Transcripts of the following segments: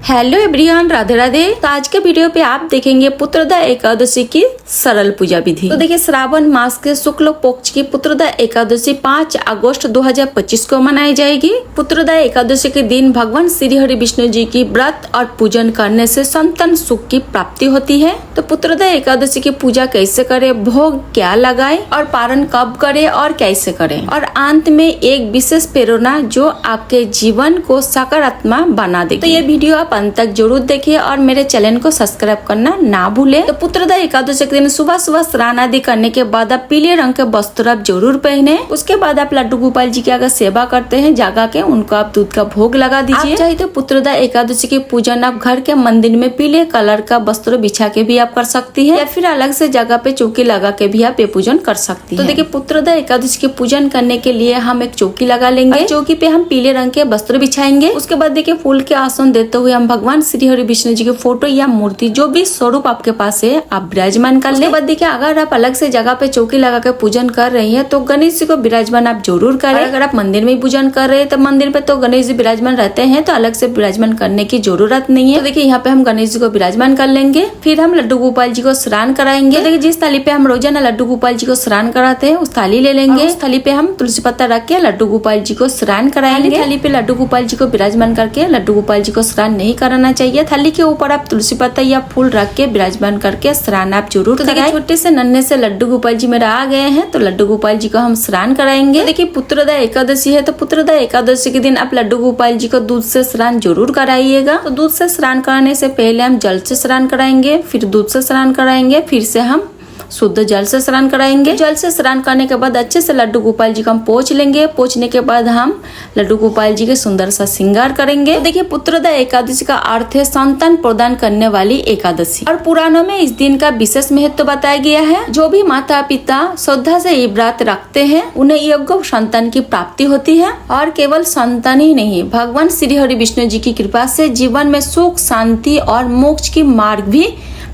Hello everyone, Radhe Radhe. तो आज के वीडियो पे आप देखेंगे पुत्रदा एकादशी की सरल पूजा विधि। तो देखिए, श्रावण मास के शुक्ल पक्ष की पुत्रदा एकादशी 5 अगस्त 2025 को मनाई जाएगी। पुत्रदा एकादशी के दिन भगवान श्री हरि विष्णु जी की व्रत और पूजन करने से संतान सुख की प्राप्ति होती है। तो पुत्रदा एकादशी की पूजा कैसे करे, भोग क्या लगाए और पारण कब करे और कैसे करें, और अंत में एक विशेष प्रेरणा जो आपके जीवन को सकारात्मक बना देगी। तो ये वीडियो आप अंत तक जरूर देखिए और मेरे चैनल को सब्सक्राइब करना ना भूले। तो पुत्रदा एकादशी के दिन सुबह सुबह स्नान आदि करने के बाद आप पीले रंग के वस्त्र आप जरूर पहने। उसके बाद आप लड्डू गोपाल जी की अगर सेवा करते हैं जगा के, उनको आप दूध का भोग लगा दीजिए। आप चाहे तो पुत्रदा एकादशी की पूजन आप घर के मंदिर में पीले कलर का वस्त्र बिछा के भी आप कर सकती है, या फिर अलग से जगह पे चौकी लगा के भी आप ये पूजन कर सकती है। तो देखिए, पुत्रदा एकादशी की पूजन करने के लिए हम एक चौकी लगा लेंगे। चौकी पे हम पीले रंग के वस्त्र बिछाएंगे। उसके बाद देखिए, फूल के आसन देते हुए हम भगवान श्री हरि विष्णु जी की फोटो या मूर्ति, जो भी स्वरूप आपके पास है, आप विराजमान कर ले। उसके बाद देखिए, अगर आप अलग से जगह पे चौकी लगा के पूजन कर रही हैं तो गणेश जी को विराजमान आप जरूर करें। अगर आप मंदिर में पूजन कर रहे हैं तो मंदिर पे तो गणेश जी विराजमान रहते हैं, तो अलग से विराजमान करने की जरूरत नहीं है। तो देखिए, यहाँ पे हम गणेश जी को विराजमान कर लेंगे। फिर हम लड्डू गोपाल जी को स्नान कराएंगे। तो देखिए, जिस थाली पे हम रोजाना लड्डू गोपाल जी को स्नान कराते हैं उस थाली ले लेंगे। उस थाली पे हम तुलसी पत्ता रख के लड्डू गोपाल जी को स्नान कराएंगे। थाली पे लड्डू गोपाल जी को विराजमान करके लड्डू गोपाल जी को स्नान नहीं कराना चाहिए। थाली के ऊपर आप तुलसी पत्ता या फूल रख के विराजमान करके स्नान आप जरूर कराएं। छोटे से नन्हे से लड्डू गोपाल जी मेरा आ गए हैं, तो लड्डू गोपाल जी को हम स्नान कराएंगे। देखिए, पुत्रदा एकादशी है, तो पुत्रदा एकादशी के दिन आप लड्डू गोपाल जी को दूध से स्नान जरूर कराइएगा। तो दूध से स्नान कराने से पहले हम जल से स्नान कराएंगे, फिर दूध से स्नान कराएंगे, फिर से हम शुद्ध जल से स्नान कराएंगे। जल से स्नान करने के बाद अच्छे से लड्डू गोपाल जी को हम पोंछ लेंगे। पोंछने के बाद हम लड्डू गोपाल जी के सुंदर सा श्रृंगार करेंगे। तो देखिए, पुत्रदा एकादशी का अर्थ है संतान प्रदान करने वाली एकादशी, और पुराणों में इस दिन का विशेष महत्व बताया गया है। जो भी माता पिता श्रद्धा से ये व्रत रखते हैं उन्हें योग्य संतान की प्राप्ति होती है, और केवल संतान ही नहीं, भगवान श्री हरि विष्णु जी की कृपा से जीवन में सुख शांति और मोक्ष की मार्ग भी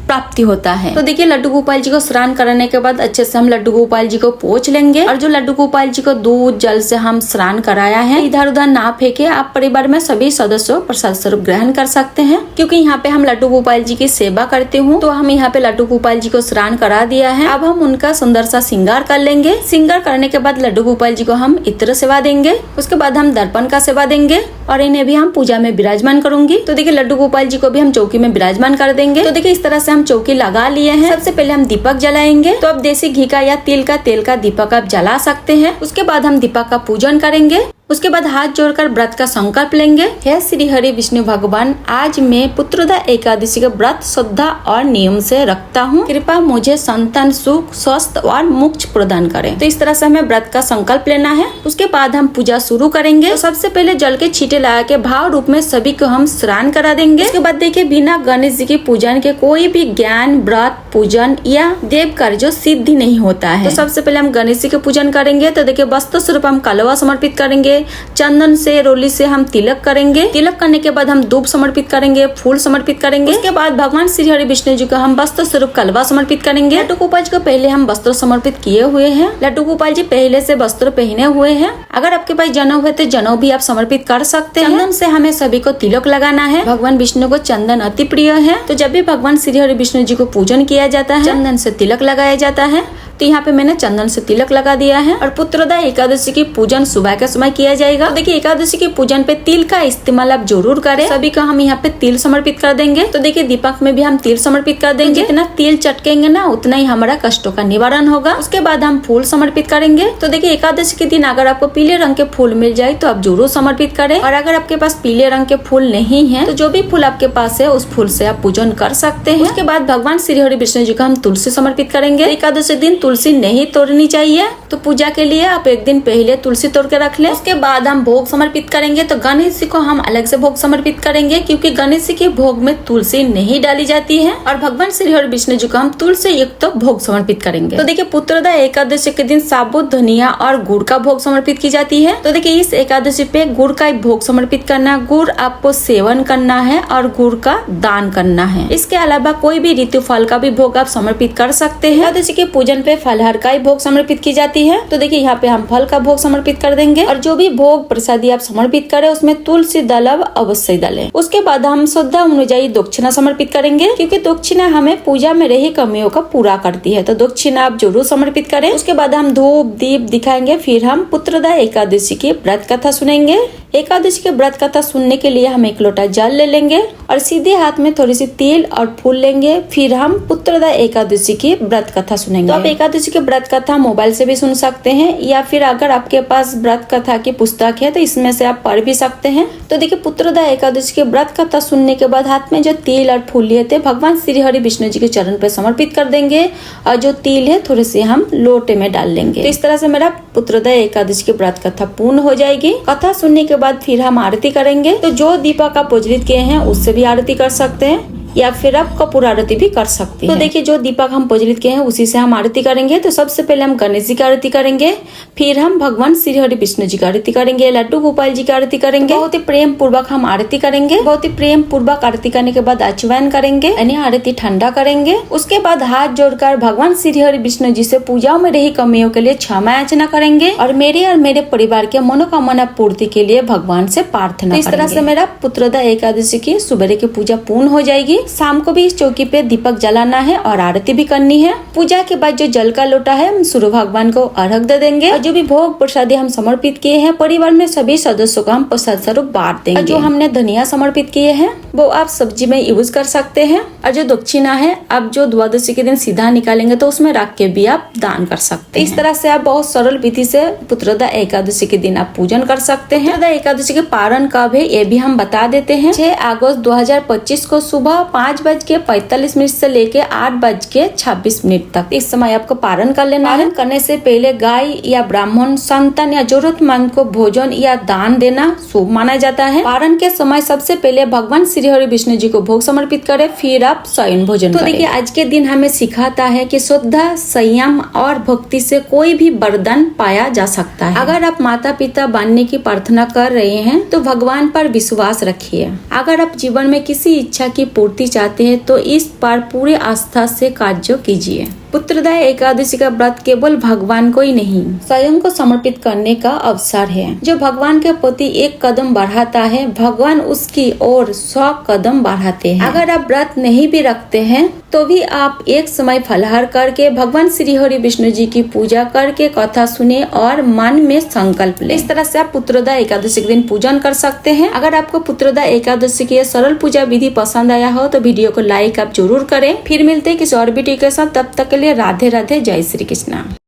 प्राप्ति होता है। तो देखिए, लड्डू गोपाल जी को स्नान कराने के बाद अच्छे से हम लड्डू गोपाल जी को पोंछ लेंगे, और जो लड्डू गोपाल जी को दूध जल से हम स्नान कराया है इधर उधर ना फेंके। आप परिवार में सभी सदस्यों प्रसाद स्वरूप ग्रहण कर सकते हैं, क्योंकि यहाँ पे हम लड्डू गोपाल जी की सेवा करते हूँ। तो हम यहाँ पे लड्डू गोपाल जी को स्नान करा दिया है। अब हम उनका सुंदर सा श्रृंगार कर लेंगे। श्रृंगार करने के बाद लड्डू गोपाल जी को हम इत्र सेवा देंगे। उसके बाद हम दर्पण का सेवा देंगे, और इन्हें भी हम पूजा में विराजमान करूंगी। तो देखिए, लड्डू गोपाल जी को भी हम चौकी में विराजमान कर देंगे। तो देखिए, इस तरह से हम चौकी लगा लिए हैं। सबसे पहले हम दीपक जलाएंगे। तो आप देसी घी का या तेल का दीपक आप जला सकते हैं। उसके बाद हम दीपक का पूजन करेंगे। उसके बाद हाथ जोड़कर व्रत का संकल्प लेंगे। हे श्री हरि विष्णु भगवान, आज मैं पुत्रदा एकादशी का व्रत श्रद्धा और नियम से रखता हूँ। कृपा मुझे संतान सुख स्वस्थ और मोक्ष प्रदान करें। तो इस तरह से हमें व्रत का संकल्प लेना है। उसके बाद हम पूजा शुरू करेंगे। तो सबसे पहले जल के छींटे लगा के भाव रूप में सभी को हम स्नान करा देंगे। उसके बाद देखिए, बिना गणेश जी की पूजन के कोई भी ज्ञान व्रत पूजन या देव कार्य सिद्धि नहीं होता है। तो सबसे पहले हम गणेश जी के पूजन करेंगे। तो देखिए, वस्त्र स्वरूप हम कलवा समर्पित करेंगे। चंदन से रोली से हम तिलक करेंगे। तिलक करने के बाद हम धूप समर्पित करेंगे, फूल समर्पित करेंगे। उसके बाद भगवान श्री हरि विष्णु जी को हम वस्त्र स्वरूप कलवा समर्पित करेंगे। लड्डू गोपाल जी को पहले हम वस्त्र समर्पित किए हुए हैं। लड्डू गोपाल जी पहले से वस्त्र पहने हुए हैं। अगर आपके पास जनेऊ है तो जनेऊ भी आप समर्पित कर सकते हैं। चंदन से हमें सभी को तिलक लगाना है। भगवान विष्णु को चंदन अति प्रिय है, तो जब भी भगवान श्री हरि विष्णु जी को पूजन किया जाता है चंदन से तिलक लगाया जाता है। तो यहाँ पे मैंने चंदन से तिलक लगा दिया है। और पुत्रदा एकादशी की पूजन सुबह के समय किया जाएगा। तो देखिए, एकादशी की पूजन पे तिल का इस्तेमाल आप जरूर करें। सभी को हम यहाँ पे तिल समर्पित कर देंगे। तो देखिए, दीपक में भी हम तिल समर्पित कर देंगे। जितना तिल चटकेंगे ना उतना ही हमारा कष्टों का निवारण होगा। उसके बाद हम फूल समर्पित करेंगे। तो देखिए, एकादशी के दिन अगर आपको पीले रंग के फूल मिल जाए तो आप जरूर समर्पित करें, और अगर आपके पास पीले रंग के फूल नहीं है तो जो भी फूल आपके पास है उस फूल से आप पूजन कर सकते हैं। उसके बाद भगवान श्री हरि विष्णु जी को हम तुलसी समर्पित करेंगे। एकादशी दिन तुलसी नहीं तोड़नी चाहिए, तो पूजा के लिए आप एक दिन पहले तुलसी तोड़ के रख लें। उसके बाद हम भोग समर्पित करेंगे। तो गणेश जी को हम अलग से भोग समर्पित करेंगे, क्योंकि गणेश जी के भोग में तुलसी नहीं डाली जाती है, और भगवान श्री हरि विष्णु जी को हम तुलसी युक्त भोग समर्पित करेंगे। तो देखिए, पुत्रदा एकादशी के दिन साबुत धनिया और गुड़ का भोग समर्पित की जाती है। तो देखिए, इस एकादशी पे गुड़ का भोग समर्पित करना, गुड़ आपको सेवन करना है और गुड़ का दान करना है। इसके अलावा कोई भी ऋतु फल का भी भोग आप समर्पित कर सकते हैं। एकादशी के पूजन पे फलहार का ही भोग समर्पित की जाती है। तो देखिए यहाँ पे हम फल का भोग समर्पित कर देंगे और जो भी भोग प्रसादी आप समर्पित करें उसमें तुलसी दलव अवश्य डालें। उसके बाद हम श्रद्धा अनुयायी दक्षिणा समर्पित करेंगे, क्योंकि दक्षिणा हमें पूजा में रही कमियों का पूरा करती है। तो दक्षिणा आप जरूर समर्पित करें। उसके बाद हम धूप दीप दिखाएंगे, फिर हम पुत्रदा एकादशी की व्रत कथा सुनेंगे। एकादशी के व्रत कथा सुनने के लिए हम 1 लोटा जल ले लेंगे और सीधे हाथ में थोड़ी सी तेल और फूल लेंगे, फिर हम पुत्रदा एकादशी की व्रत कथा सुनेंगे। तो आप एकादशी की व्रत कथा मोबाइल से भी सुन सकते हैं, या फिर अगर आपके पास व्रत कथा की पुस्तक है तो इसमें से आप पढ़ भी सकते हैं। तो देखिए पुत्रदा एकादशी की व्रत कथा सुनने के बाद हाथ में जो तिल और फूल लिए थे भगवान श्री हरि विष्णु जी के चरण पर समर्पित कर देंगे और जो तिल है थोड़े से हम लोटे में डाल लेंगे। तो इस तरह से मेरा पुत्रदा एकादशी की व्रत कथा पूर्ण हो जाएगी। कथा सुनने के बाद फिर हम आरती करेंगे। तो जो दीपक आप प्रज्वलित किए हैं उससे भी आरती कर सकते हैं, या फिर आप कपूर आरती भी कर सकते हैं। तो देखिए जो दीपक हम प्रज्वलित किए हैं उसी से हम आरती करेंगे। तो सबसे पहले हम गणेश जी की आरती करेंगे, फिर हम भगवान श्री हरि विष्णु जी की आरती करेंगे, लड्डू गोपाल जी की आरती करेंगे। बहुत ही प्रेम पूर्वक हम आरती करेंगे। बहुत ही प्रेम पूर्वक आरती करने के बाद आचमन करेंगे, यानी आरती ठंडा करेंगे। उसके बाद हाथ जोड़कर भगवान श्री हरि विष्णु जी से पूजा में रही कमियों के लिए क्षमा याचना करेंगे और मेरे परिवार के मनोकामना पूर्ति के लिए भगवान से प्रार्थना। इस तरह से मेरा पुत्रदा एकादशी की सुबह की पूजा पूर्ण हो जाएगी। शाम को भी इस चौकी पे दीपक जलाना है और आरती भी करनी है। पूजा के बाद जो जल का लोटा है हम सूर्य भगवान को अर्घ दे देंगे और जो भी भोग प्रसादी हम समर्पित किए हैं परिवार में सभी सदस्यों को हम प्रसाद स्वरूप बांट देंगे। जो हमने धनिया समर्पित किए हैं वो आप सब्जी में यूज कर सकते हैं, और जो दक्षिणा है आप जो द्वादशी के दिन सीधा निकालेंगे तो उसमें रख के भी आप दान कर सकते हैं। इस तरह से आप बहुत सरल विधि से पुत्रदा एकादशी के दिन आप पूजन कर सकते हैं। पुत्रदा एकादशी के पारण कब है ये भी हम बता देते हैं। 6 अगस्त 2025 को सुबह 5:45 से लेके 8:26 तक इस समय आपको पारण कर लेना है। करने से पहले गाय या ब्राह्मण, संतान या जरूरतमंद को भोजन या दान देना शुभ माना जाता है। पारण के समय सबसे पहले भगवान श्री हरि विष्णु जी को भोग समर्पित करें, फिर आप शयन भोजन करें। तो देखिए आज के दिन हमें सिखाता है कि श्रद्धा, संयम और भक्ति से कोई भी वरदान पाया जा सकता है। अगर आप माता पिता बनने की प्रार्थना कर रहे हैं तो भगवान पर विश्वास रखिए। अगर आप जीवन में किसी इच्छा की पूर्ति चाहते हैं तो इस पर पूरी आस्था से कार्य कीजिए। पुत्रदा एकादशी का व्रत केवल भगवान को ही नहीं स्वयं को समर्पित करने का अवसर है। जो भगवान के प्रति एक कदम बढ़ाता है भगवान उसकी ओर 100 कदम बढ़ाते हैं। अगर आप व्रत नहीं भी रखते हैं तो भी आप एक समय फलाहार करके भगवान श्री हरि विष्णु जी की पूजा करके कथा सुने और मन में संकल्प ले। इस तरह से आप पुत्रदा एकादशी के दिन पूजन कर सकते हैं। अगर आपको पुत्रदा एकादशी की सरल पूजा विधि पसंद आया हो तो वीडियो को लाइक आप जरूर करें। फिर मिलते हैं किसी और वीडियो के साथ, तब तक के लिए राधे राधे, जय श्री कृष्णा।